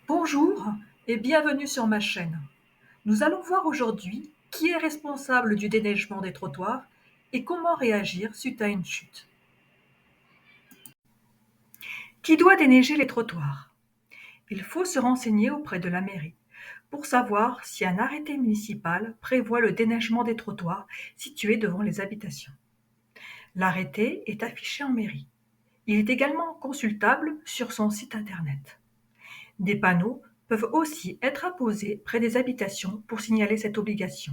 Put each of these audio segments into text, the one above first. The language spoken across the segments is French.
Bonjour et bienvenue sur ma chaîne. Nous allons voir aujourd'hui qui est responsable du déneigement des trottoirs et comment réagir suite à une chute. Qui doit déneiger les trottoirs? Il faut se renseigner auprès de la mairie pour savoir si un arrêté municipal prévoit le déneigement des trottoirs situés devant les habitations. L'arrêté est affiché en mairie. Il est également consultable sur son site internet. Des panneaux peuvent aussi être apposés près des habitations pour signaler cette obligation.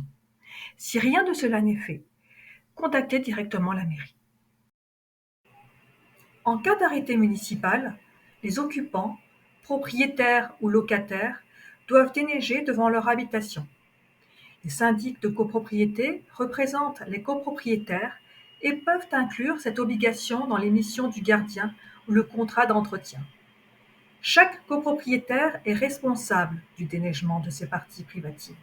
Si rien de cela n'est fait, contactez directement la mairie. En cas d'arrêté municipal, les occupants, propriétaires ou locataires, doivent déneiger devant leur habitation. Les syndics de copropriété représentent les copropriétaires et peuvent inclure cette obligation dans les missions du gardien ou le contrat d'entretien. Chaque copropriétaire est responsable du déneigement de ses parties privatives.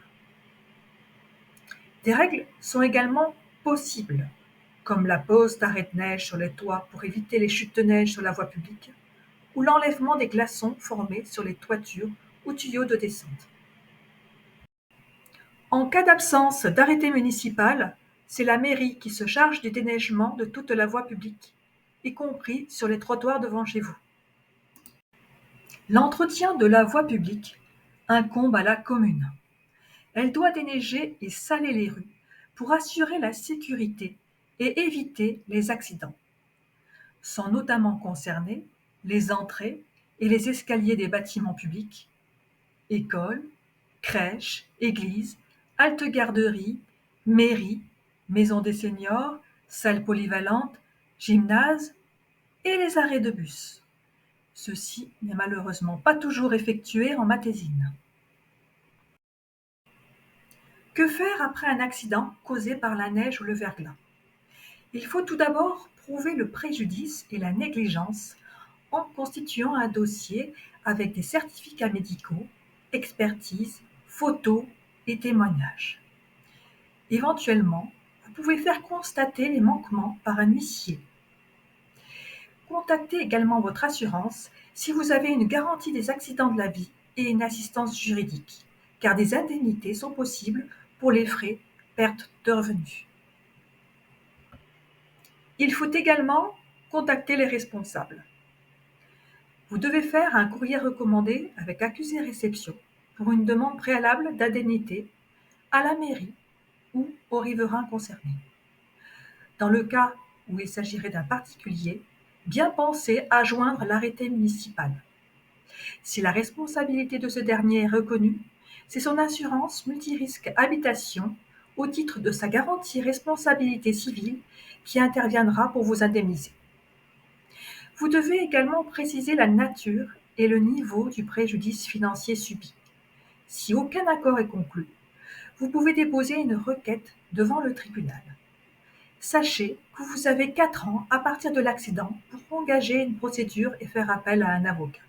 Des règles sont également possibles, comme la pose d'arrêts de neige sur les toits pour éviter les chutes de neige sur la voie publique, ou l'enlèvement des glaçons formés sur les toitures ou tuyaux de descente. En cas d'absence d'arrêté municipal, c'est la mairie qui se charge du déneigement de toute la voie publique, y compris sur les trottoirs devant chez vous. L'entretien de la voie publique incombe à la commune. Elle doit déneiger et saler les rues pour assurer la sécurité et éviter les accidents. Sont notamment concernés les entrées et les escaliers des bâtiments publics, écoles, crèches, églises, haltes garderies, mairies, maisons des seniors, salles polyvalentes, gymnases et les arrêts de bus. Ceci n'est malheureusement pas toujours effectué en Matésine. Que faire après un accident causé par la neige ou le verglas? Il faut tout d'abord prouver le préjudice et la négligence en constituant un dossier avec des certificats médicaux, expertises, photos et témoignages. Éventuellement, vous pouvez faire constater les manquements par un huissier. Contactez également votre assurance si vous avez une garantie des accidents de la vie et une assistance juridique, car des indemnités sont possibles pour les frais perte de revenus. Il faut également contacter les responsables. Vous devez faire un courrier recommandé avec accusé-réception pour une demande préalable d'indemnité à la mairie ou aux riverains concernés. Dans le cas où il s'agirait d'un particulier, bien penser à joindre l'arrêté municipal. Si la responsabilité de ce dernier est reconnue, c'est son assurance multirisque habitation au titre de sa garantie responsabilité civile qui interviendra pour vous indemniser. Vous devez également préciser la nature et le niveau du préjudice financier subi. Si aucun accord est conclu, vous pouvez déposer une requête devant le tribunal. Sachez que vous avez 4 ans à partir de l'accident pour engager une procédure et faire appel à un avocat.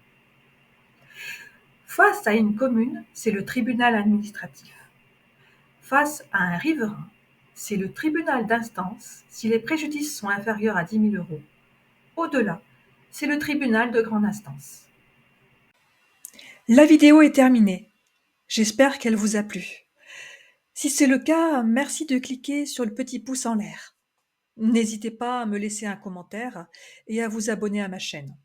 Face à une commune, c'est le tribunal administratif. Face à un riverain, c'est le tribunal d'instance si les préjudices sont inférieurs à 10 000 euros. Au-delà, c'est le tribunal de grande instance. La vidéo est terminée. J'espère qu'elle vous a plu. Si c'est le cas, merci de cliquer sur le petit pouce en l'air. N'hésitez pas à me laisser un commentaire et à vous abonner à ma chaîne.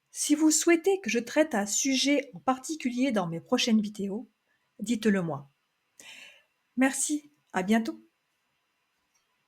Si vous souhaitez que je traite un sujet en particulier dans mes prochaines vidéos, dites-le moi. Merci, à bientôt.